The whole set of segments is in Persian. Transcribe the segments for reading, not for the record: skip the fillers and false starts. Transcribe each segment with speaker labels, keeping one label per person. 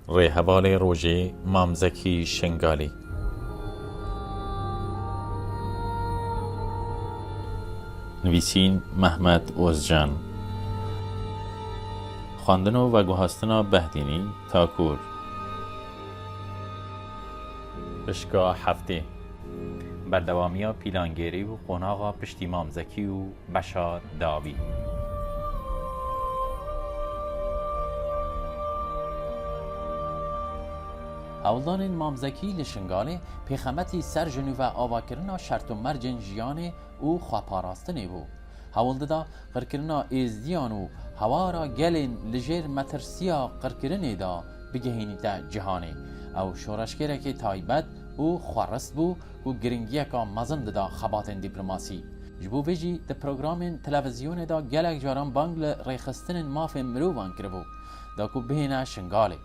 Speaker 1: ڕێهەباڵێ ڕۆژێ مامزەکی شنگالی. نویسین محمد ئۆزجان. خواندن و گوهاستنا بەهدینی تاکوور. پشکا هەفتێ بەردەوامیە پیلانگێری و قۆناغا پشتی مامزەکی و بەشا داوی. هەوڵدانên مامزەکی li Şingalê pêxemetî ser ji nû ve avakirina şert û mercên jiyanê û xweparastinê bû. Hewl dida qirkirina êzdiyan û hewara gelên li jêr metirsiya qirkirinê da bigihînîte cihanê. Ew şoreşgerekê taybet û xwerist bû û giringiyeka mezin dida xebatên dîplomasî. Ji bo vê jî di programên televizyonê da gelek caran bang li rêxistinên mafên mirovan kiribû da ku bihêne Şingalê.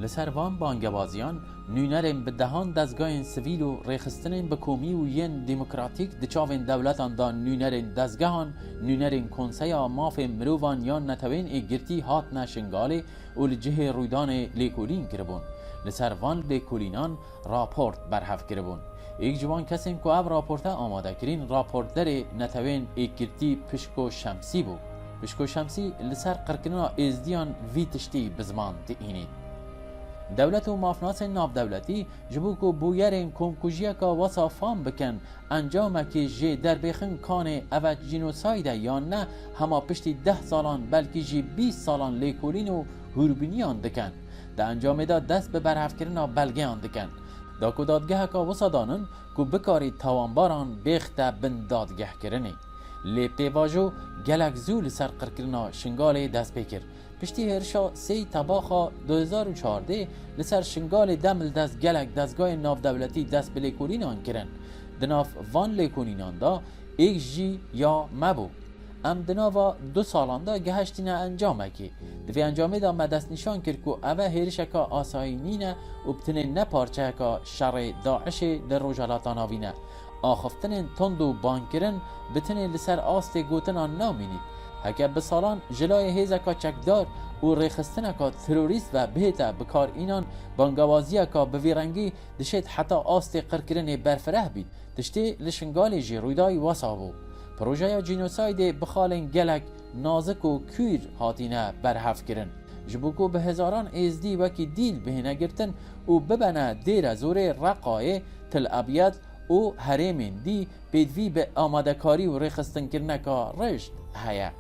Speaker 1: Li ser van bangebaziyan nûnerên bi dehan dezgahên sivîl û rêxistinên bi komî û yên demokratîk di çavên dewletan da nûnerên dezgehan, nûnerên konseya mafên mirovan yan netewên êgirtî hatine Şingalê û li cihê rûydanê lêkolîn kiribûn. Li ser van lêkolînan raport berhev kiribûn. Êk ji wan kesên ku ev raporte amade kirîn raportderê netewên êgirtî Pişko Şemsî bû. Pişko Şemsî li ser qirkirina êzdiyan vî tiştî bi ziman diînî. Devlet û mafnasên navdewletî ji bo ku bûyerên komkujiyeka wesa fam bikin encamekê jê derbêxin kanê evet jînosayde yan ne hema piştî 10 salan belkî jî 20 salan lêkolîn û hûrbîniyan dikin. Di encamê da dest bi berhevkirina belgeyan dikin. Da ku dadgeheka wisa danin ku bikarî tawanbaran bêxte bin dadgehkirinê. Lê pêvajo gelek zû li ser qirkirina Şingalê dest pê kir. Piştî hêrişa 3 tebaxa 2014 li ser Şingalê demil dest gelek dezgahên navdewletî dest bi lêkolînan kirin. Di nav van lêkolînan da êk jî ya mebû. Em di nava 2 salan da geheştîne encamekê. Di vê encamê da me destnîşan kir ku ev e hêrişeka asayînî ne û bitinê ne parçeyeka şerê Daişê li Rojhilatê navî ne. Axiftinên tund û bankirin bitinê li ser astê gotinan namînî. Heke bi salan jilayê hêzeka çekdar û rêxistineka terorîst ve bihête bikarînan bangewaziyeka bi vê rengî dişêt heta astê qirkirinê berfireh bît. Tiştê li Şingalê jî rûydayî wesa bû. Projeya jînosaydê bi xalên gelek nazik û kûr hatîne berhev kirin. Ji bo ku bi hezaran êzdî wekî dîl bihêne girtin û bibene dêre zorê Reqayê, Til Abyad û herêmên dî pêdivî bi amadekarî û rêxistinkirineka rişt heye.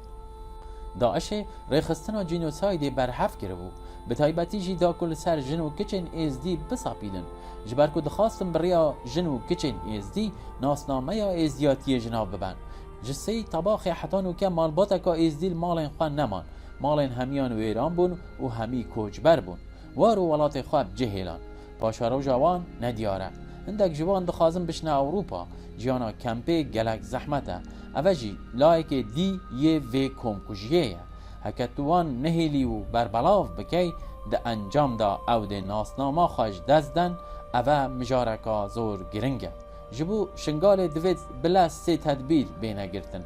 Speaker 1: Daişê rêxistina jînosaydê berhev kiribû. Bi taybetî jî da ku li ser jin û kiçên êzdî bisapîlin. Ji ber ku dixwastin bi rêya jin û kiçên êzdî nasnameya êzdiyatiyê ji nav biben. Ji sê tebaxê heta nûke malbateka êzdî li malên xwe neman. Malên hemiyan wêran bûn û hemî koçber bûn. War û welatê xwe bicihêlan. Paşa roja wan nediyar e. Hindek ji wan dixwazin bişne Ewropa. Ciyana kempê gelek zehmet e. Ev jî layekê dî yê vê komkujiyê ye. Heke tu wan nehêlî û berbelav bikey di encam da ew dê nasnama xwe ji dest den ev e mijareka zor giring e. Ji bo Şingalê divêt bila 3 tedbîr bêne girtin.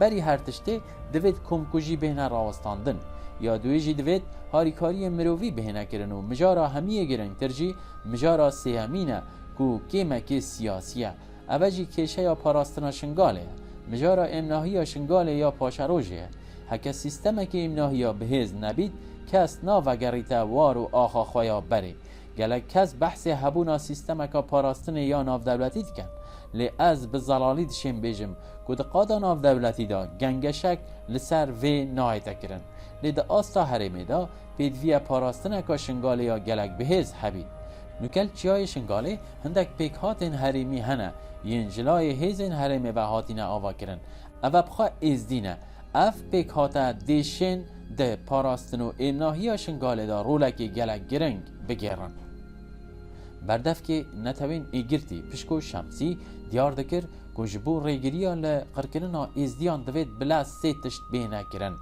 Speaker 1: Berî her tiştê divêt komkujî bêne rawestandin. Ya duê jî divêt harîkariyên mirovî bihêne kirin û mijara hemiyê girîngtir jî mijara sêhemîn e ku kêmekê siyasî ye. Ev jî kêşeya parastina Şingalê ye. Mijara emnahiya Şingalê ya paşerojê ye. Heke sîstemekê emnahiya bihêz nebît, kes navegerîte war û axa xwe ya berê. Gelek kes behsê hebûna sîstemeka parastinê ya navdewletî dikin. Lê ez bi zelalî dişêm bêjim ku di qada navdewletî da gengeşek li ser vê nayête kirin. Lê di asta herêmê da pêdiviya parastineka Şingalê ya gelek bihêz hebît. Nûkel çiyayê Şingalê hindek pêkhatên herêmî hene yên jilayê hêzên herêmê ve hatîne avakirin. Ev bixwe êzdî ne. Ev pêkhate dêşên di parastin û êmnahiya Şingalê da rolekê gelek giring bigêrin. Berdevkê netewên êgirtî Pişko Şemsî diyar dikir ku ji bo rêgiriya li qirkirina êzdiyan divêt bila 3 tişt bêhne kirin.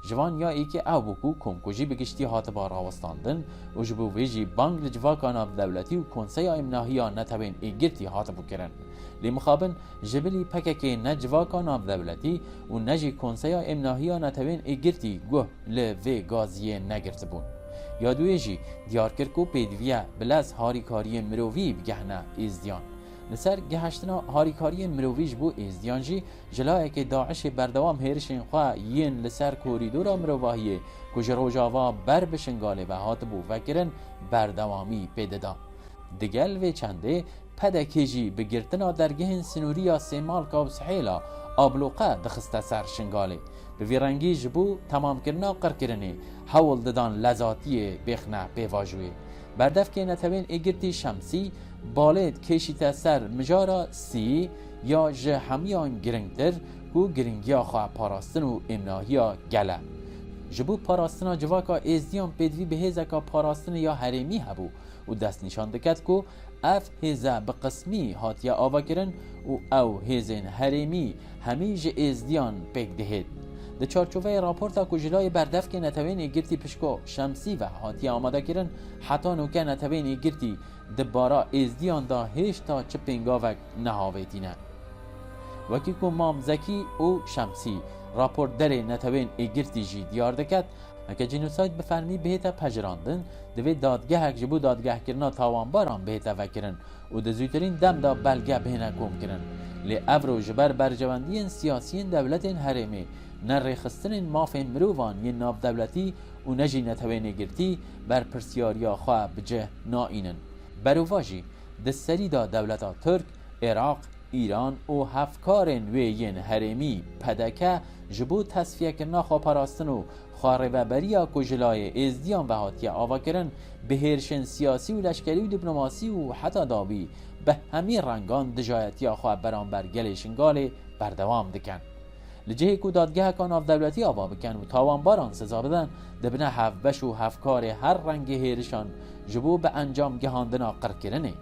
Speaker 1: Ji van ya êkê ew bû ku komkujî bi giştî hatiba rawestandin û ji bo vê jî bang li civaka navdewletî û konseya emnahiya netewên êgirtî hatibû kirin. Lê mixabin ji bilî pekekê ne civaka navdewletî û ne jî konseya emnahiya netewên êgirtî guh li vê gaziyê negirtibûn. یا دوی جی دیار کرد که پیدویه بلز هاریکاری مرووی بگهنه ازدیان. لسر گهشتنا هاریکاری مروویش بو ازدیان جی جلایه که داعش بردوام هیرشین خواه یین لسر کوریدورا مروواهیه کج روژاوا بر بشنگاله و هاتبو وکرن بردوامی پیددا. دگل و چنده پدکی جی بگرتنا درگهن سنوریا سیمال کابس حیلا آبلوقه دخسته سر شنگاله. به ویرنگی جبو تمام کرنا قر کرنه حول ددان لذاتی بخنه پیواجوه. بردف که نتوین اگرتی شمسی بالید کشیت سر مجارا سی یا جه همیان گرنگتر کو گرنگیا خواه پاراستن و امناهیا گله. جبو پاراستنا جواکا ازدیان پیدوی به هزکا پاراستن یا حریمی هبو و دست نشان دکت کو اف هزه بقسمی هاتیا آوا کرن و او هزین حریمی همیج ازدیان پیک دهید. ده چارچوبه راپورتا که جلای بردف که نتوین گرتی پشکو شمسی و هاتی آماده کرن حتی نوکه نتوین گرتی دبارا ازدیان دا هشتا چه پنگاوک نهاویتینه. وکی که مام زکی او شمسی راپورت داره نتوین گرتی جی دیار دکت اکه جنوساید بفرمی بهتا پجراندن دوی دادگه هک جبو دادگه کرنا تاوانباران بهتا وکرن و ده زویترین دم دا بلگه بهنه کم کرن لی افرو جبر برجواندین سیاسیین دولتین حریمی نرخستن مافین مرووان یه ناف دولتی و نجی نتوین گرتی بر پرسیاریا خواه بجه نائینن. بروواجی دستری دا دولتا ترک، عراق، ایران و هفکارن ویین حریمی پدکه جبو تصفیه کرنا خواه پاراستن و خارببریا کجلای ازدیان و هاتیه آوا کرن به هرشن سیاسی و لشکری و دیپلماسی و حتی دابی به همین رنگان دجایتیا خواه برانبر گلیشنگاله بردوام دکن. لجهی که دادگه کان آف دولتی آوا بکن و تاوانباران سزا بدن دبنه هفبش و هفکار هر رنگ هیرشان جبو به انجام گهاندنا قرار کرنه.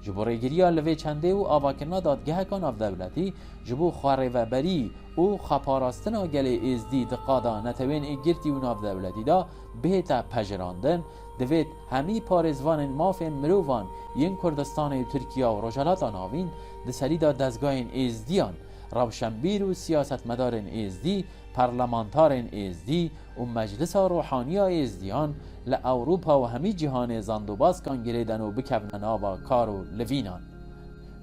Speaker 1: جبو ریگیریا لوی چنده و آوا کرنا دادگه کان آف دولتی جبو خواره و بری و خپاراستنا گله ازدی دقادا نتوین ایگرتی و ناف دولتی دا بهتا پجراندن دوید همی پارزوان مافین مرووان ین کردستان و ترکیه و روجالات آناوین دسری دا دزگاهین ازدیان روشنبیر و سیاستمدارن ازدی، پارلمانتارن ازدی و مجلس روحانی ازدیان لأوروپا و همی جهان زندوباز کان گریدن و بکونن آوا کار و لوینان.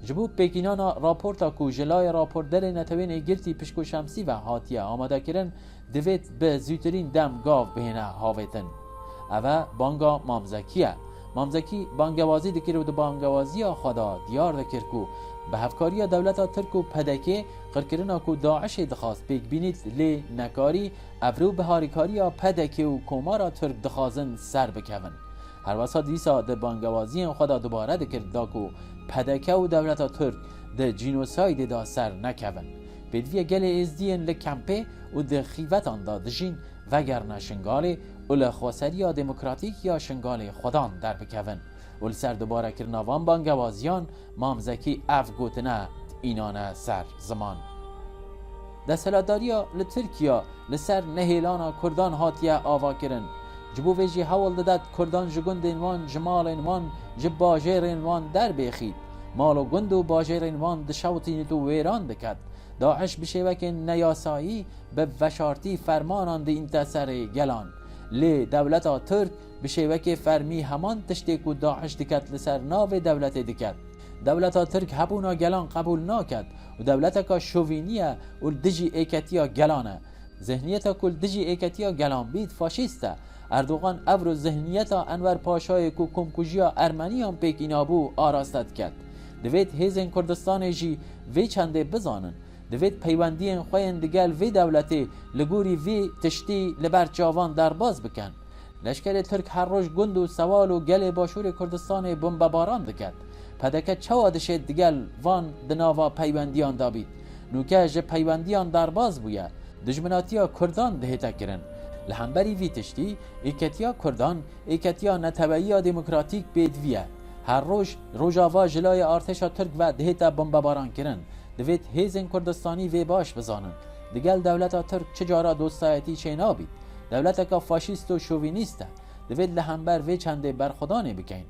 Speaker 1: جبو پیکینانا راپورتا کو جلای راپورت در نتوین گرتی پشکو شمسی و هاتیه آماده کرن دوید به زیوترین دم گاو بهنه هاویتن. اوه بانگا مامزکیه. مامزکی بانگوازی دکر و دو بانگوازی خدا دیار دکر کو به هفکاری دولت ترک و پدکه قرکرنا کو داعش دخواست پیک بینید لی نکاری افرو به هاریکاری پدکه و کومارا ترک دخوازن سر بکون. هر وسط دیسا ده بانگوازی خدا دوباره دکرد دا کو پدکه و دولت ترک ده جینوساید دا سر نکون. بدوی گل ازدین لکمپه و ده خیوتان دا دجین وگر شنگال و لخواسری دموکراتیک یا شنگال خودان در بکون. ول سر دوباره کرناوان بانگوازیان مامزکی اف گوتنه اینانه سر زمان. دستلاتداریا لترکیا لسر نهیلانا کردان هاتیه آوا کرن. جبو ویجی حول دادد کردان جگند انوان جمال انوان جب باجر انوان در بخید. مال و گند و باجر انوان دشوتین تو ویران دکد. داعش بشوک نیاسایی به وشارتی فرمانان ده انتصر گلان. لی دولتا ترک بشوک فرمی همان تشتیک و داعش دکت لسر ناو دولت دکت. دولتا ترک هبونا گلان قبول ناکد و دولتا که شوینیه و دجی ایکتیا گلانه. ذهنیتا کل دجی ایکتیا گلان بید فاشیسته. اردوغان افرو ذهنیتا انور پاشای کو کمکوژیا ارمنیان پیکینابو آراستد کد. دوید هیزن کردستان جی وی چنده بزانن. دوید پیوندی خوین دگل وی دولتی لگوری وی تشتی لبر جاوان در باز بکن. لشکر ترک هر روز گند و سوال و گل باشور کردستان بمباران دکد. پدکه چوادشه دگل وان دناوا پیوندیان دابید. نوکه جه پیوندیان در باز بویه. دجمناتیا کردان دهتا کرن. لحنبری وی تشتی ایکتیا کردان ایکتیا نتوایی دموکراتیک بیدویه. هر روز روژاوا جلای ارتشا ترک و دهتا بمباران کرن. دوید هیزن کردستانی وی باش بزانن. دگل دولتا ترک چجارا دوستایتی چه نابید. دولتا که فاشیست و شوینیسته. دوید لحنبر وی چنده برخودانه بکن.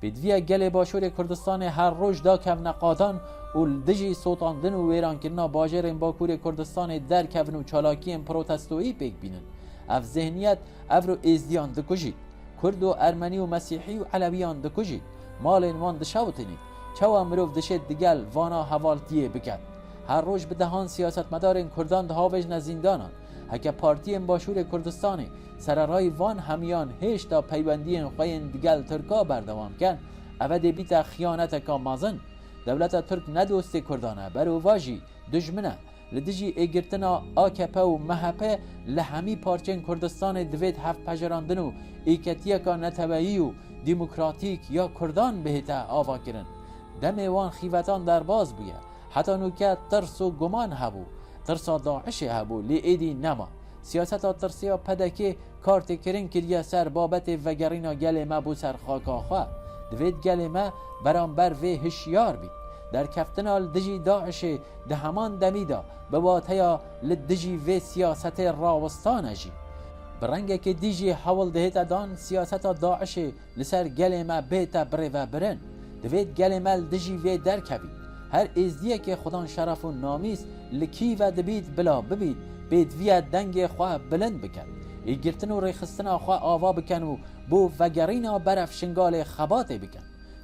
Speaker 1: بدویه گل باشور کردستان هر روز دا کم نقادان و دجی سوتاندن و ویران کرنا باجر باکور کردستان در کون و چالاکی پروتستویی پیک بینن. اف ذهنیت اف رو ازدیان دکجید. کرد و ارمنی و مسیحی و علویان دکجید مالین وان دشوتنید چوا مروف دشت دگل وانا حوالتیه بکد هر روز به دهان سیاستمدار کردان دهاوش نزیندانان هکه پارتی باشور کردستانی سررای وان همیان هیچ تا پیوندی خوین دگل ترکا بردوام کن اوه بیت خیانت کا مازن دولت ترک ندوست کردانه برو واجی دجمنه لدجی ایگرتنا آکپه و مهپه لهمی پارچین کردستان دوید هفت پجراندن و ایکتیه کا نتوایی و دیموکراتیک یا کردان بهتا آوا کرن دم وان خیوتان در باز بویه حتی نوکه ترس و گمان هبو ترسا داعش هبو لی ایدی نما سیاست ترسیا پدکه کارت کرن کریه سر بابت وگرینا گل ما بو سر خاکا خواه دوید گل ما برانبر وی هشیار بید در کفتنا لدجی داعش ده همان دمیدا به واتیا لدجی وی سیاست راوستان جی برنگه که دیجی حول دهیت دان سیاست داعش لسر گل ما بیتا بره و برن دوید گل ما لدجی وی در کبید هر ازدیه که خدان شرف و نامیست لکی و دبید بلا ببید بید وی دنگ خواه بلند بکن ایگرتن و ریخستن خواه آوا بکن و بو وگرینا برف شنگال خباته بکن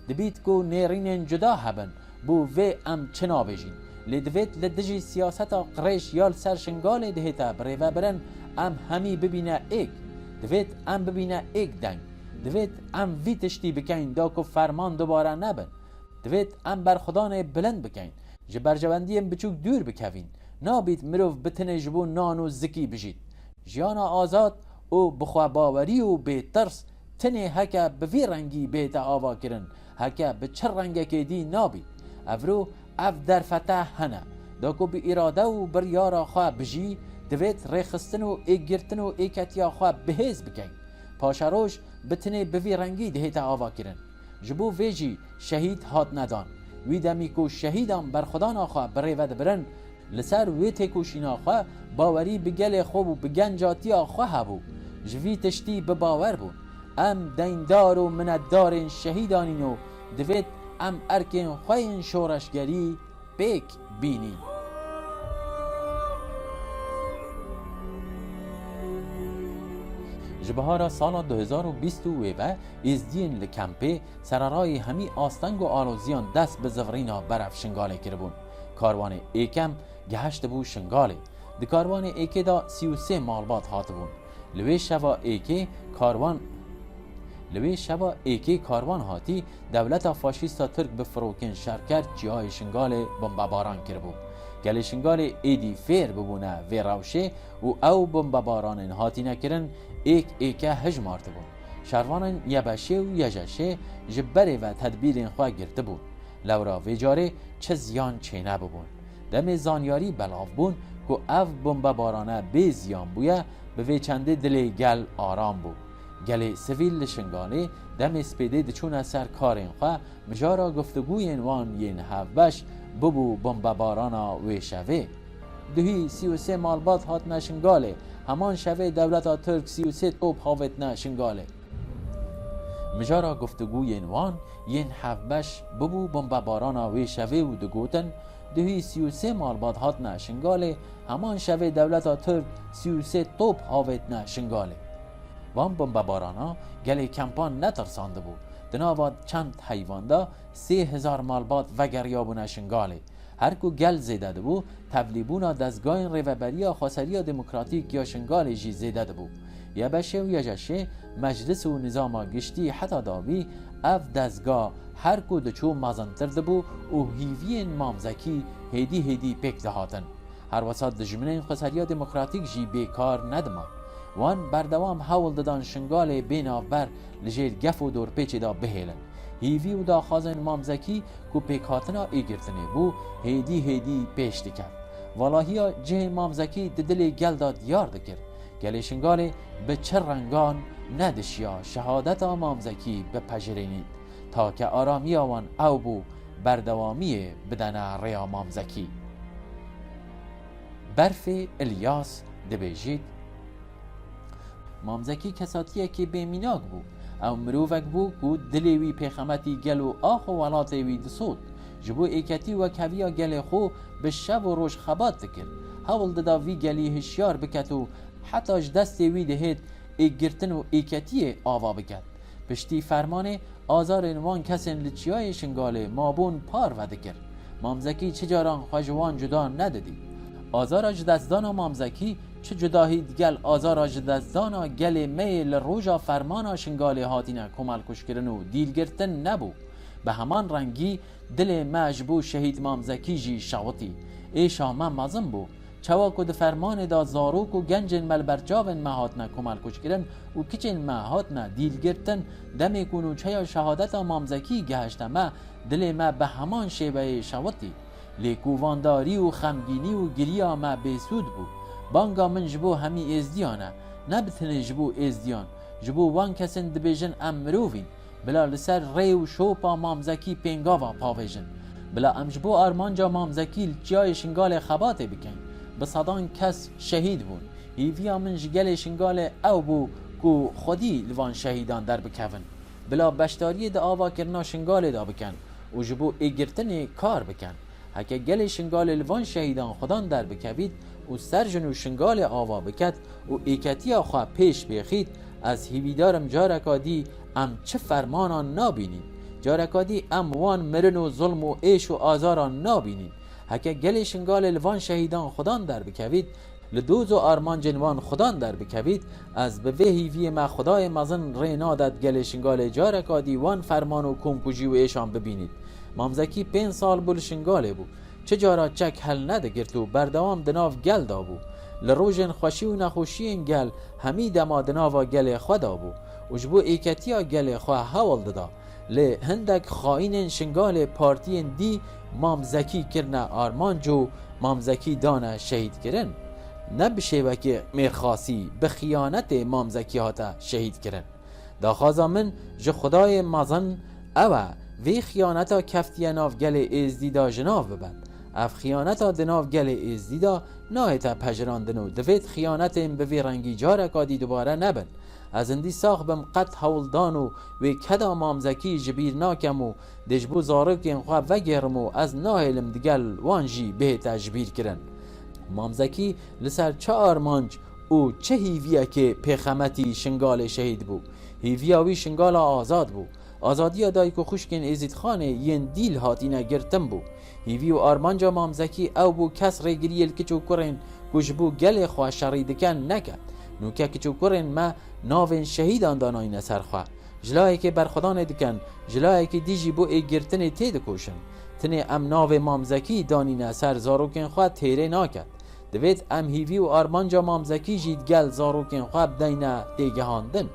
Speaker 1: دبید کو نیرین جدا هبن بو وی ام چنا بجین لدوید لدجی سیاست قریش یال سر شنگال دهیتا بره و برن ام همی ببینه ایک دوید ام ببینه ایک دنگ دوید ام وی تشتی بکن دا که فرمان دوباره نبن دوید ام بر خدان بلند بکن جبر جوندی ام بچوک دور بکوین نابید مروف بتنه جبو نانو زکی بجید جیانا آزاد او بخوا باوری و به ترس تنه هکه بوی رنگی بیت آوا کرن هکه به چه رنگه که دی نابید افرو اف در فتح هنه داکو به اراده و بریارا خواه بجی دوید ریخستن و ایگرتن و ایکتیا خواه بهیز بکن پاشروش بتنه بوی رنگی دهیت آوا کرن جبو ویجی شهید هات ندان وی دمیکو شهیدان بر خدان آخوا بریود برن لسر وی تکوشین آخوا باوری بگل خوب و بگنجاتی آخوا هبو جوی تشتی بباور بون ام دیندار و مندار شهیدانین و دوید ام ارکن خوین شورشگری بیک بینین جبهارا سال 2020 و ازدین لکمپه سرارای همی آستنگ و آلوزیان دست به زورینا برف شنگاله کربون کاروان ایکم گهشت بو شنگاله دی کاروان ایکی دا 33 مالبات هاتبون لوی شوا ایکی کاروان هاتی دولت فاشیستا ترک به فروکن شرکت جیای شنگاله بمباران کربون گل شنگال ایدی فیر ببونه و روشه و او بمباران هاتی نکرن ایکه هجمارده بون شروانن یبشه و یجشه جبره و تدبیر خواه گرده بون لورا ویجاره چه زیان چینه ببون دم زانیاری بلاف بون که او بمبارانه به زیان بویه به ویچنده دل گل آرام بو گل سویل لشنگاله دم سپیده دچون سر کارین خواه مجارا گفتگوی وان ین هفبش ببو بمبارانا و شوه دهی 33 مالبات هات نشنگاله همان شوه دولتا ترک 33 توپ هاوت نشنگاله مجارا گفتگوی وان ین هفبش ببو بمبارانا و شوه و دگوتن دهی 33 مالبات هات نشنگاله همان شوه دولتا ترک 33 توپ هاوت نشنگاله وان بمبارانا گله کمپان نترسانده بود دناواد چند حیوان دا 3000 مالبات وگریابو نشنگاله هر کو گل زیده بو تبلیبونا دزگاه ریوبریا خاصریا دموکراتیک یا شنگال جی زیده بو یا بشه و یا جشه مجلس و نظام گشتی حتی داوی اف دزگاه هر کو دچو مازنتر دبو و هیوین مامزکی هیدی پیک دهاتن هر وسط دجمنین خاصریا دموکراتیک جی بیکار ندما وان بردوام حول دادن شنگال بینابر لجیر گف و دور پیچ دا بهیلن هیوی و دا خازن مامزکی کو پیکاتنا ایگرتنه بو هیدی پیش دکن والله جه مامزکی دل گل دا دیار دکر گل شنگال به چه رنگان ندشیا شهادت مامزکی به پجرینید تا که آرامی آوان او بو بردوامی بدن ریا مامزکی برف الیاس دبیجید مامزکی کساتیه که بیمیناک بو او مروفک بو که دلیوی پیخمتی گل و آخ و ولاتوی دسود جبو ایکتی و کویا گل خو به شب و روش خبات دکر حول داوی گلی هشیار بکتو حتاش دستی وی دهید ایگرتن و ایکتی آوا بکد. پشتی فرمان آزار وان کسین لچیای شنگاله مابون پار ودکر. مامزکی چه جاران خواجوان جدا ندادی. آزار جدزدانا مامزکی چه جداهی گل آزار جدزدانا گل میل روژا فرمانا شنگاله هاتینه کمال کشکرن و دیلگرتن نبو. به همان رنگی دل مجبو شهید مامزکی جی شوطی ایشا من مازم بو چوا کد فرمان دا زاروک و گنجن مل برجاون مهاتنا کمال کشکرن و کچن مهاتنا دیلگرتن دمی کنو چیا شهادت مامزکی گهشته ما دل ما به همان شیوه شوطی لیکووانداری و خمگینی و گریا ما بیسود بو بانگا من جبو همی ازدیانه نبتنه جبو ازدیان جبو وان کسن دبیجن امرووین بلا لسر ری و شوپا مامزکی پینگاوا پاویجن بلا امجبو آرمانجا مامزکی جای شنگال خباته بکن بصدان کس شهید بون هیویا من جگل شنگال او بو کو خودی لوان شهیدان در بکون بلا بشتاری دا آوا کرنا شنگال دا بکن و جبو ایگرتن کار بکن هکه گل شنگال لوان شهیدان خودان در بکوید و سرجن و شنگال آوا بکد و ایکتی خواه پیش بخید از هیویدارم جارکادی ام چه فرمانان نابینین جارکادی ام وان مرن و ظلم و عیش و آزاران نابینین هکه گل شنگال لوان شهیدان خودان در بکوید لدوز و آرمان جنوان خودان در بکوید از به هیوی ما خدای مزن رینادت گل شنگال جارکادی وان فرمان و کمکوجی و ایشان ببینید مامزکی 5 سال بول شنگاله بو چه جارا چک حل ندگرد و بردوام دناف گل دا بو لروژن خوشی و نخوشی گل همی دما دناوا گل خدا بو وجبو ایکتیا گل خواه حوال دادا لی هندک خائن شنگال پارتی دی مامزکی کرنه آرمان جو مامزکی دانه شهید کرن نه بشیوه که میرخاسی به خیانت مامزکی هاتا شهید کرن دا خوازا من جو خدای مازن اوه وی خیانتا کفتی ناف گل ازدیدا جناف ببند اف خیانتا دناف گل ازدیدا نایتا پجراندن و دوید خیانت به وی رنگی جارکادی دوباره نبند از اندی ساخ بم قط حولدان و کدا مامزکی جبیر ناکم و دجبو زارکین خواه وگرم و از ناهلم دگل وانجی به تجبیر کرن مامزکی لسر چه آرمانج او چه هیویه که پیخمتی شنگال شهید بو هیویاوی شنگال آزاد بو آزادی دایی که خوشکن ازید خانه ین دیل هاتینه گرتم بو هیوی و آرمانجا مامزکی او بو کس ریگریل کچو کرن کجبو گل خواه شریدکن نکد نوکه کچو کرن ما ناوین شهیدان داناین سرخواه جلایی که بر خدا ندکن جلایی که دیجی بو ایگرتن تید کوشن تنه ام ناو مامزکی دانین سر زاروکن خواه تیره ناکد دوید ام هیوی و آرمانجا مامزکی جید گل زاروکن خواه بدین دیگهاندن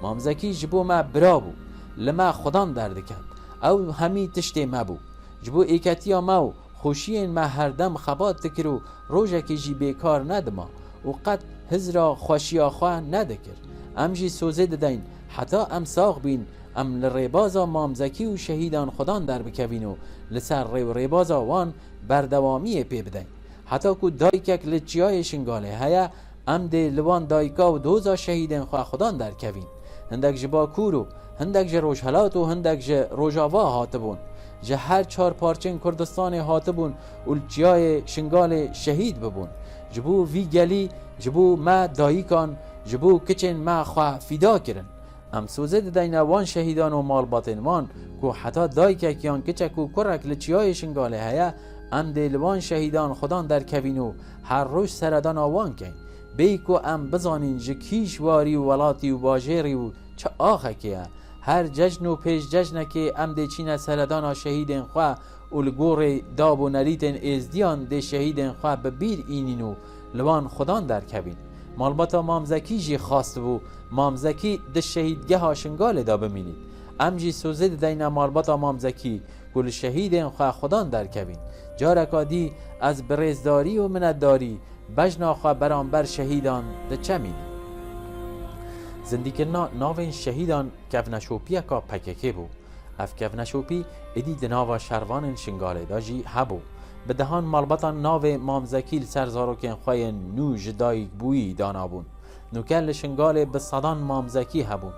Speaker 1: مامزکی جبو ما برابو لما خدان دردکد او همی تشتی مبو جبو ایکتیا مو خوشین ما هر دم خبات تکرو روژه که جی بیکار ندما و قد هزرا خوشیا خواه ندکر ام جی سوزه ددین حتی ام ساق بین ام لریبازا مامزکی و شهیدان خدان در بکوین و لسر ریبازا وان بردوامی پی بدین حتی که دایکک لچیای شنگاله هیا ام ده لوان دایکا و دوزا شهیدان خواه خدان در کوین هندک جبا کورو هندک جه روشهلات و هندک جه روژاوا هاتبون جه هر 4 پارچن کردستان هاتبون و لچیای شنگال شهید ببون جبو وی گلی جبو ما دایکان جبو کچن ما خواه فیدا کرن ام سوزه دین وان شهیدان و مال باطن وان کو حتی دایکک یان کچک و کرک لچیای شنگاله هیا ام دلوان شهیدان خدان در کوینو هر روش سردان آوان کن بیکو ام بزانین جکیش واری و ولاتی و باجری و چه آخه که هر ججن و پیش ججنه که ام ده چین سردان شهیدن خواه اولگور داب و نریتن ازدیان ده شهیدن خواه ببیر اینینو لوان خدان در کوین مالباتا مامزکی جی خواست و مامزکی ده شهیدگه ها شنگال دا بمینید ام جی سوزه دین مالباتا مامزکی گل شهیدن خواه خدان در کوین جارکادی از برزداری و مندداری بجنا خواه برانبر شهیدان ده چمینه زندگینا ناوین شهیدان کفنشوپی که پککه بو اف کفنشوپی ادی دناوا شروان شنگاله داجی هبو به دهان مالبطان ناو مامزکیل سرزاروکن خواه نو جدایک بویی دانابون نوکل شنگاله به صدان مامزکی هبون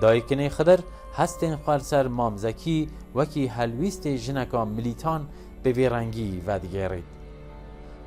Speaker 1: دایکنه خدر هستن خوال سر مامزکی وکی هلویست جنکا ملیتان به ویرنگی ودگرید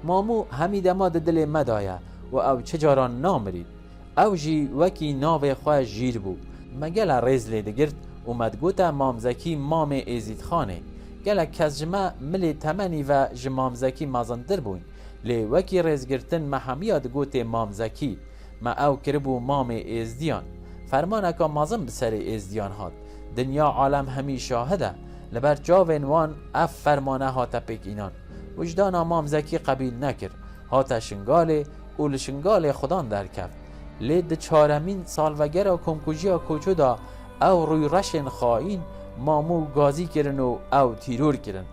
Speaker 1: مامو همی دما دل مدایه و او چجاران نامرید او جی وکی ناو خواه جیر بو مگل ریز لیدگرد اومد گوتا مامزکی مام ازید خانه گل کزجمه ملی تمنی و جمامزکی مازندر بوین لی وکی ریزگرتن محمیاد گوت مامزکی ما او کربو مام ازدیان فرمانکا مازن بسر ازدیان هات دنیا عالم همی شاهده لبر جاوین وان اف فرمانه هاتا پیک اینان وجدان مامزکی قبیل نکر هاتا شنگاله و لشنگال خدان در کفت لید چارمین سالوگر و کمکوجی کوچو دا او روی رشن خائین مامو گازی کرن و او تیرور کرن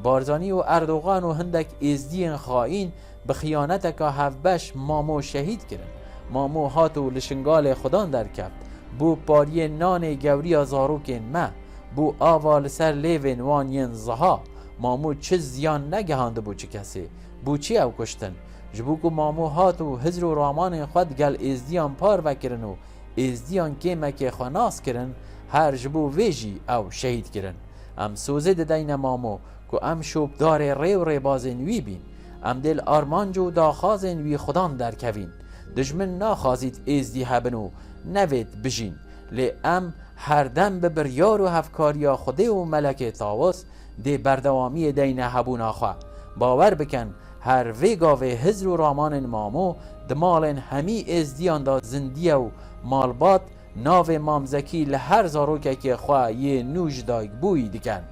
Speaker 1: بارزانی و اردوغان و هندک ازدین خائین به خیانت که هفبش مامو شهید کرن مامو هاتو لشنگال خدان در کفت بو پاری نان گوری زاروکن ما بو آوال سر لیون وانین زها مامو چه زیان نگهانده بو چه کسی بو چی او کشتن جبو که مامو هاتو هزر و رامان خود گل ازدیان پار وکرن و ازدیان که مکه خناس کرن هر جبو ویجی او شهید کرن ام سوزه دین مامو که ام شوب دار ریو ری بازن وی بین ام دل آرمانجو داخازن وی خدان در کوین دجمن ناخازید ازدی هبنو نوید بجین لی ام هر دم به بریار و هفکاریا خوده و ملک تاوس دی بردوامی دین هبونا خواه باور بکن هر ویگاوه هزر و رامان مامو دمالن همی ازدیان دا زندیه و مالبات ناو مامزکی لهر زاروکه که خواه یه نوش دایگ بوی دیکن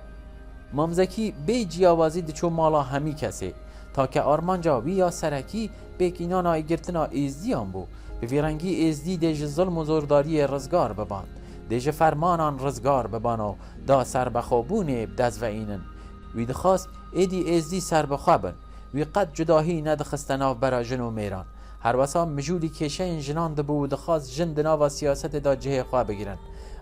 Speaker 1: مامزکی بی جیاوازی دچو مالا همی کسی تا که آرمانجا وی یا سرکی بیکینان آی گرتنا ازدیان بو به ویرنگی ازدی دیج ظلم و زورداری رزگار ببان دیج فرمانان رزگار ببان و دا سربخوابونه دز و اینن وی دخواست ایدی ازدی سربخوابن وی قد جداهی ندخستناو برا جن و میران هر وسا مجولی کشه این جنان دبو و دخواست جن دنا و سیاست دا جه خواه بگیرن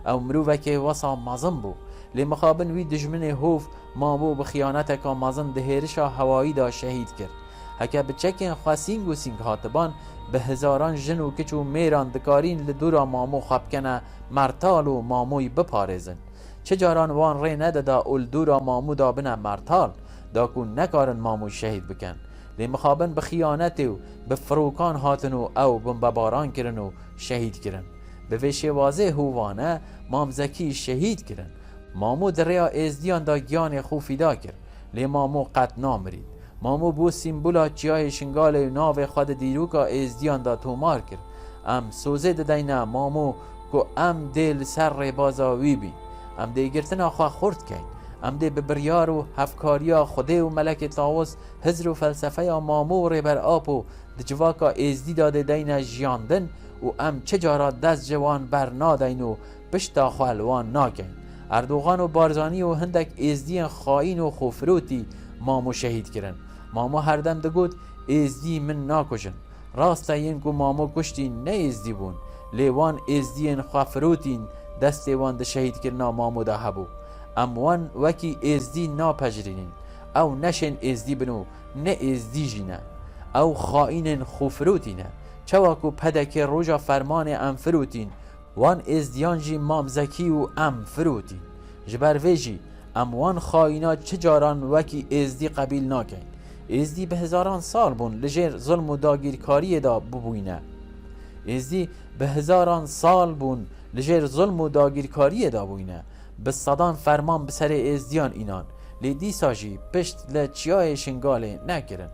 Speaker 1: او مروفه که وسا مازن بو لی مخابن وی دجمن هوف مامو بخیانت که مازن دهیرشا هوایی دا شهید کرد هکه بچکن خواسینگ و سینگ هاتبان به هزاران جن و کچ و میران دکارین لدورا مامو خوابکنه مرتال و ماموی بپارزن چه جاران وان ری ندادا اول دورا مامو دا بنا مرتال دا کن نکارن مامو شهید بکن لی مخابن بخیانت و بفروکان هاتن و او بمباران کرن و شهید کرن به ویشه واضح هوانه مامزکی شهید کرن مامو در ریا ازدیان دا گیان خوفی دا کرد لی مامو قد نامرید مامو بو سیمبولا چیای شنگال ناو خود دیروکا ازدیان دا تومار کرد ام سوزه ددینا مامو که ام دل سر بازاوی بی ام دی گرتنا خواه خورد کن ام دی ببریار و هفکاریا خوده و ملک تاوز هزر و فلسفه یا مامو ری بر آپ و دجواکا ازدی داده دین جیاندن و ام چه جارا دست جوان بر نادین و پشتا خوالوان ناکن اردوغان و بارزانی و هندک ازدی خائین و خوفروتی مامو شهید کرن مامو هر دم دگود ازدی من ناکشن راستا این که مامو کشتین نه ازدی بون لیوان ازدین خوفروتین دست وان ده شهید کرنا مامو ده هبو اموان وکی ازدی ناپجرینین او نشن ازدی بنو نه ازدی جینه او خائین خوفروتینه چواکو پدک روژا فرمان ام فروتین وان ازدیان جی مامزکی و ام فروتین جبر ویجی اموان خائنات چه جاران وکی ازدی قبیل ناکن ازدی به هزاران سال بون لجر ظلم و داگیرکاری دا ببوینه ازدی به هزاران سال بون لجر ظلم و داگیرکاری دا بوینه به صدان فرمان بسر ازدیان اینان لیدی ساجی پشت لچیای شنگاله نکرن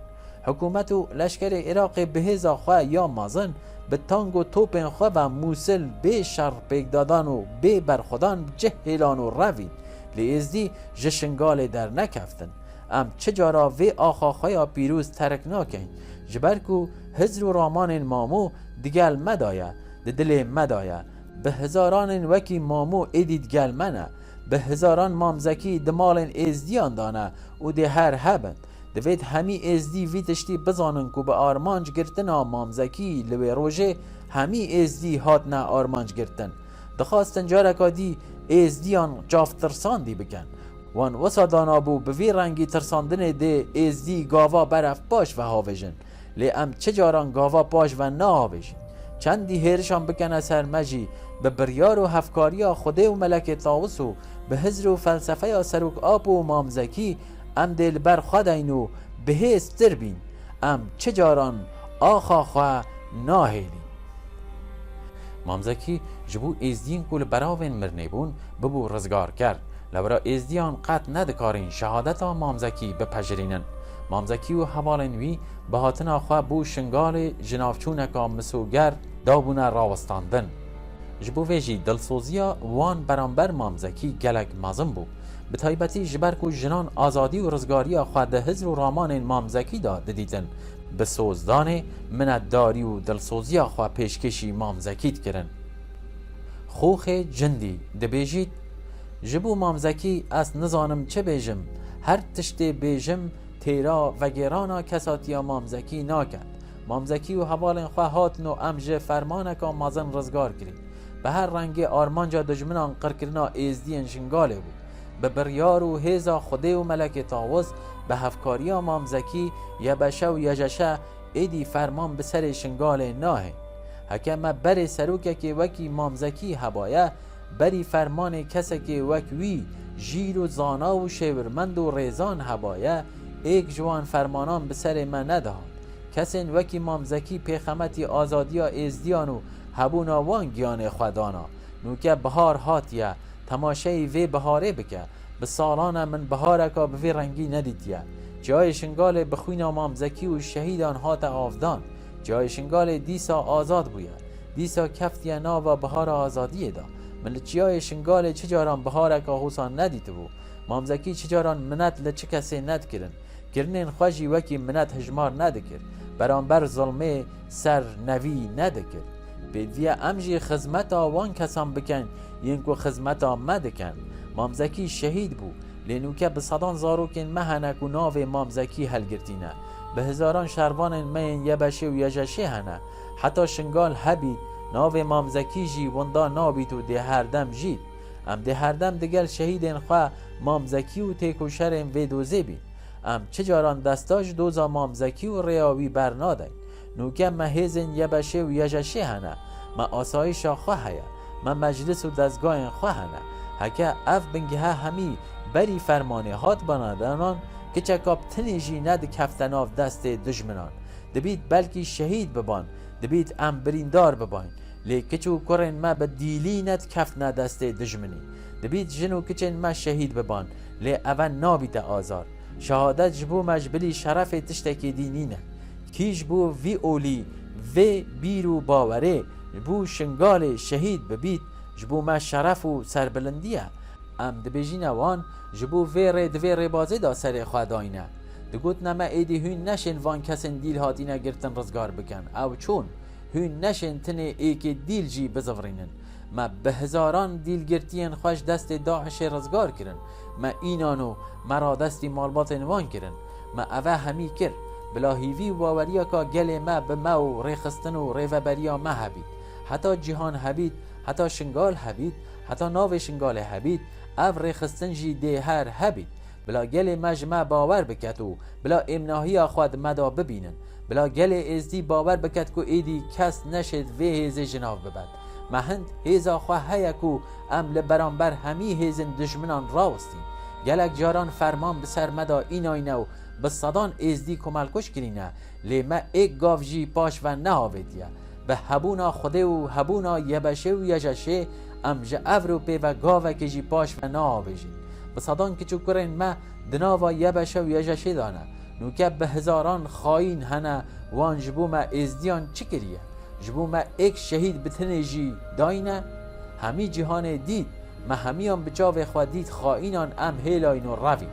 Speaker 1: حکومت و لشکر عراق به هزا خواه یا مازن به تانگ و توپن خواه و موسل به شر پیک دادان و به برخودان جهلان و روین لی ازدی جشنگال در نکفتن ام چه جارا وی آخاخایا پیروز ترک ناکن جبرکو هزر و رامان مامو دیگل مدایه ده دل مدایه به هزاران وکی مامو ایدید گل منه به هزاران مامزکی دمالن ازدیان دانه و ده هر هبند دوید همی ازدی وی تشتی بزانن که به آرمانج گرتنا مامزکی لوی روژه همی ازدی هات نه آرمانج گرتن دخواستن جارکا دی ازدیان جاف ترساندی بکن وان وسا دانابو به وی رنگی ترساندن ده ازدی گاوا برف باش و هاویجن لی ام چه جاران گاوا باش و نا هاویجن چندی هرشان بکن از هرمجی به بریار و هفکاریا خوده و ملک تاوسو به هزر و فلسفه یا سروک آب و مامزکی ام دل بر خودینو به استر بین ام چه جاران آخا خواه ناهیلی مامزکی جبو ازدین کل براوین مرنه بون ببو رزگار کرد لورا ازدیان قط ندکارین شهادتا مامزکی بپجرینن. مامزکی و حوالن وی به هاتنا خواه بو شنگال جنافچونکا مسوگر دابونه راوستاندن. جبو ویجی دلسوزیا وان برانبر مامزکی گلک مازم بو. به تایبتی جبرکو جنان آزادی و رزگاری خواه ده هزر و رامان مامزکی دا دیدن. به سوزدان منتداری و دلسوزیا خواه پیشکشی مامزکیت کرن. خوخ جندی دبیجید جبو مامزکی از نزانم چه بیجم هر تشت بیجم تیرا و گرانا کساتیا مامزکی ناکد. مامزکی و حوالن خواه هاتن و امج فرمانکا مازن رزگار کرد. به هر رنگ آرمانجا دجمنان قرکرنا ایزدین شنگاله بود. به بریار و هیزا خوده و ملک تاوز به هفکاریا مامزکی یبشه و یجشه ایدی فرمان به سر شنگال ناهه. حکم بر سروکه که وکی مامزکی هبایه بری فرمان کسی که وکوی جیر و زانا و شورمند و ریزان هبایه ایک جوان فرمانان به سر من ندهد. کسین وکی مامزکی پیخمتی آزادی ازدیان و هبونا وان گیان خودانا نوکه بهار هاتیه تماشای وی بهاره بکه به سالان من بهارکا به وی رنگی ندیدیه. جای شنگال بخوینا مامزکی و شهیدان هات آفدان جای شنگال دیسا آزاد بویه دیسا کفتیه ناوا بهار آزادیه دا ملچیای شنگال چجاران بهارکا حسان ندیده بو. مامزکی چجاران منت لچه کسی ند کرن کرنین خوشی وکی منت هجمار ندکر برانبر ظلمه سر نوی ندکر. بدویه امجی خزمتا وان کسان بکن ینکو خزمتا مدکن. مامزکی شهید بو لینوکه به صدان زاروکن مهنک و ناو مامزکی هلگرتینه به هزاران شروان مین یبشه و یجشه هنه حتی شنگال هبید ناو مامزکی جی وندا نابید و ده هردم جید ام ده هردم دگل شهیدن خواه مامزکی و تیکو شرم و دوزه بید ام چجاران دستاج دوزا مامزکی و ریاوی برنادن نوکه مهیزن یبشه و یجشه هنه ما آسایش خواه هیا ما مجلس و دستگاه خواه هنه هکه اف بنگه همی بری فرمانه هات بنادنان که چکاب تنیجی ند کفتناف دست دجمنان دبید بلکی شهید ببان دبید ام بریندار بباین لی کچو کرن ما به دیلی ند کفت ند دست دجمنی دبید جنو کچن ما شهید ببان لی اول نابید آزار شهادت جبو مجبلی شرف تشتکی دینی نه کیش بو وی اولی وی بیرو باوره بو شنگال شهید ببید جبو ما شرف و سربلندیه ام دبیجین وان جبو وی دوی بازه دا سر خواه داینه دگوت نما ایدی هون نشن وان کسن دیل هاتینه گرتن رزگار بکن او چون هون نشن تنه ایک دیل جی بزورینن ما به هزاران دیل گرتین خوش دست داعش رزگار کرن ما اینانو مرا دستی مالبات وان کرن ما اوه همی کر بلا هیوی و باوریا که گل ما به ما و ریخستن و ریوبریا ما هبید حتی جهان هبید حتی شنگال هبید حتی ناو شنگال هبید او ریخستن جی ده هر هبید بلا گل مجمع باور بکت و بلا امناهی خود مدا ببینن بلا گل ازدی باور بکت که ایدی کس نشد و هیز جناف ببد مهند هیزا خواه هیکو ام لبرانبر همی هیزن دشمنان راوستین گلک جاران فرمان بسر مدا این آینه و به صدان ازدی کمالکش کرینه لی ما ایک گاو جی پاش و نهاویدیه به هبونا خوده و هبونا یبشه و یجشه ام جه افرو پی و گاوه که جی پاش و نهاویجین به صدان که چو کرن ما دناوا یبشه و یجشه دانه نوکه به هزاران خاین هنه وان جبو ما ازدیان چی کریه جبو ما ایک شهید بتنه جی داینه همی جهان دید ما همیان بچاو خواه دید خائینان ام هیلاین و روی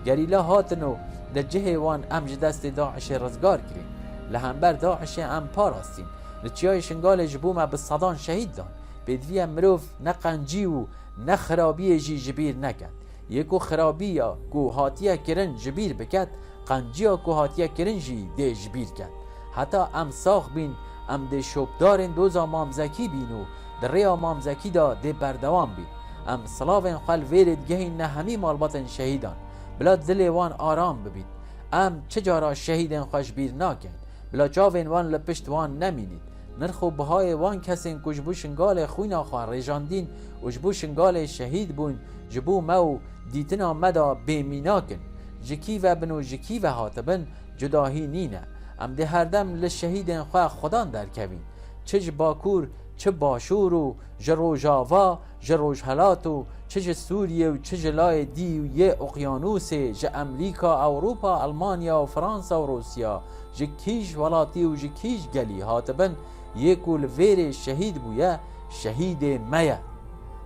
Speaker 1: گریلا هاتنو در جه وان ام جدست داعش رزگار کرین لهمبر داعش ام پاراستین لچیای شنگال جبو ما به صدان شهید دان بدوی مروف نه قنجی و نه خرابی جی جبیر نکد یکو خرابی یا کوهاتیه کرن جبیر بکد قنجی یا کوهاتیه کرن جی ده جبیر کد حتی ام ساخ بین ام ده شبدارن دوزا مامزکی بینو در ریا مامزکی دا ده بردوان بین ام صلاوین خال ویرد گهین نه همی مالباتن شهیدان بلا دل وان آرام ببید ام چجارا شهیدن خوش بیر ناکن بلا چاوین وان لپشت وان نمینید نرخو بهای وان کسین که جبو شنگال خوینا خواه ریجاندین و جبو شنگال شهید بون جبو مو دیتنا مدا بیمیناکن جکی و بنو جکی و هاتبن جداهی نینه ام ده هر دم لشهیدن خواه خدان در کوین چج باکور چه باشور و ج روژاوا ج روژهلات و چه ج سوریه و چه جلای دی و یه اقیانوس ج امریکا اروپا المانیا و فرانسا و روسیا ج کیش ولاتی و ج کیش گلی هاتبن یکو لویر شهید بویه شهید میا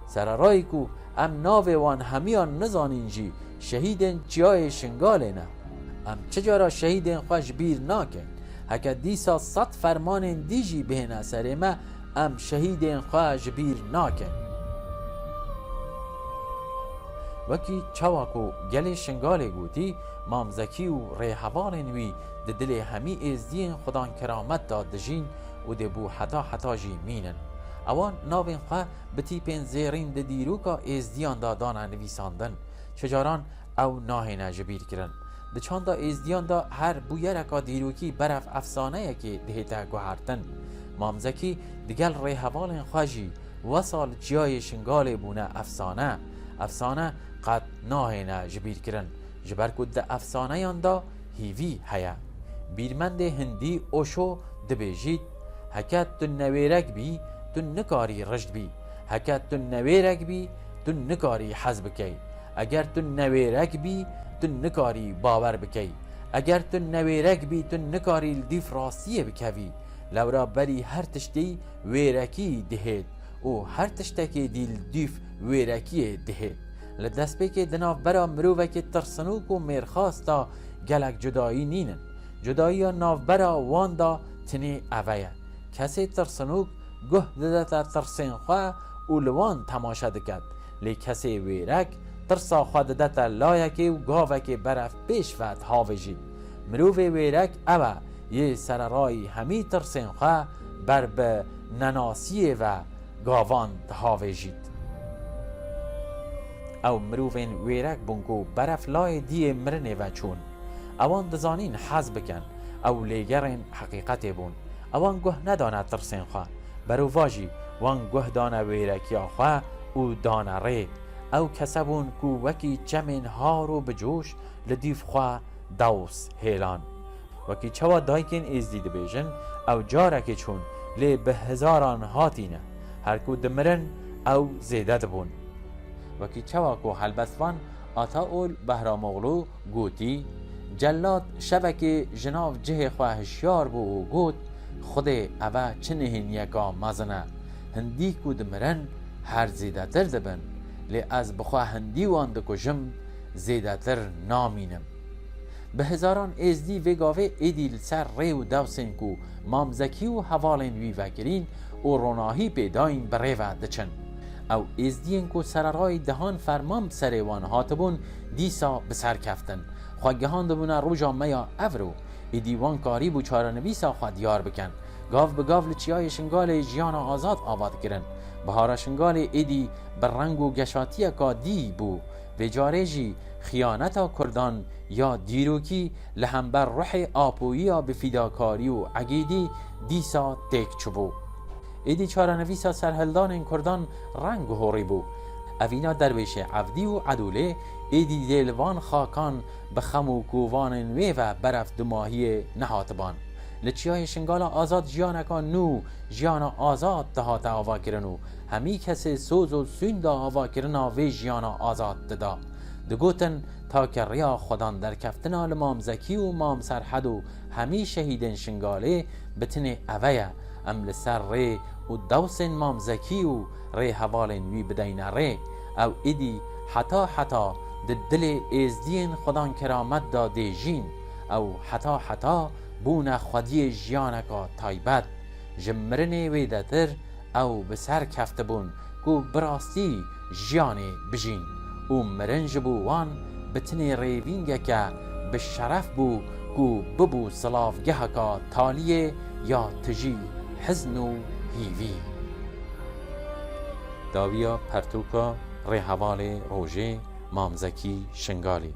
Speaker 1: سرارایی کو ام ناوه وان همیان نزانین جی شهیدن چیای شنگاله نه ام چجارا شهیدن خوش بیر ناکن هکا دیسا 100 فرمان دیجی بهنه سر ما ام شهیدن خوش بیر ناکن وکی چواکو گل شنگاله گوتی مامزکی و ریحوالن وی ده دل همی ازدین خدان کرامت داد دجین و ده بو حتا جی مینن اوان ناوین خواه بتی پین زیرین ده دیروکا ازدیان دادانا نویساندن چجاران او ناهینا جبیر کرن ده چاندا ازدیان دا هر بویرکا دیروکی برف افسانه یکی دهتا گوهرتن مامزکی دگل ریحوالن خواجی وصال جای شنگال بونه افسانه قد ناهینا جبیر کرن جبر کد ده افسانه یاندا هیوی هیا بیرمند هندی اوشو دبیجید هکت تو نویرک بی تو نکاری رشد بی هکت تو نویرک بی تو نکاری حزب کی اگر تو نویرک بی تو نکاری باور بکی اگر تو نویرک بی تو نکاری دیف راستیه بکوی لورا بری هر تشتی ویرکی دهید و هر تشتکی دیل دیف ویرکی دهید لدست بکی دناف برا مروفه که ترسنوک و میرخواستا گلک جدایی نینن جدایی ناف برا واندا تنی اوه کسی ترسنوک گه ددتا ترسین خواه و لوان تماشا دکد لی کسی ویرک ترسا خواه ددتا لایکی و گاوه که برف پیش فت هاوه جید مروف ویرک اوه یه سررای همی ترسین خواه بر به نناسیه و گاوان هاوه جید او مروفین ویرک بونکو برف لای دی مرنه و چون اوان دزانین حز بکن او لیگرین حقیقت بون اوان گه ندانه ترسین خواه برو واجی وان گه دانه ویرکیا خواه او دانه ری او کسبون کو وکی چمین هارو بجوش لدیف خواه دوس هیلان وکی چوا دایکین ازدید بیجن او جارکی چون لی به هزاران هاتینه هر کو دمرن او زیدت بون وکی چوا کو حلبسوان آتا اول بهراموغلو گوتی جلاد شبک جناف جه خواهشیار بو و گوت خود اوه چه نهین یکا مزنه هندی کو دمرن هر زیده تر دبن لی از بخواه هندی وان دکجم زیده تر نامینم به هزاران ازدی وگاوه ایدیل سر ری و دوسین کو مامزکی و حوالین وی وکرین و روناهی پیداین بره و دچن او ازدین کو سررای دهان فرمان سریوان هاتبون دیسا بسر کفتن خواگهان دبونه روژا میا افرو ای دیوان کاری بو چارنویسا خواد یار بکن گاو به گاو لچیای شنگال جیان آزاد آباد کرن بهار شنگال ایدی بر رنگ و گشاتی کا دی بو و جارجی خیانتا کردان یا دیروکی لهمبر روح آپویا به فیداکاری و عقیدی دیسا تک چبو ایدی چارنویسا سرهلدان این کردان رنگ هوری بو اوینا درویش عبدی و عدوله ایدی دیلوان خاکان بخم و کووان نوی و برف دماهی نهاتبان لچیای شنگالا آزاد جیانکان نو جیانا آزاد دهات آوا کرنو همی کسی سوز و سون دا آوا کرنا وی جیانا آزاد ددا دگوتن تا که ریا خودان در کفتنا لمام زکی و مام سرحد و همی شهیدن شنگاله بتنه اوه ام لسر ری و دوسن مام زکی و ری حوالن وی بدین ری او ایدی حتا دل ازدین خودان کرامت داده جین او حتا بونه خودی جیانکا تایبت جمرن ویدتر او بسر کفت بون کو براستی جیانه بجین او مرنج بوان بتنی ریوینگه که به شرف بو کو ببو صلافگه که تالیه یا تجی حزن و هیوی داویا پرتوکا ریحوال روژه مامزکی شنگالی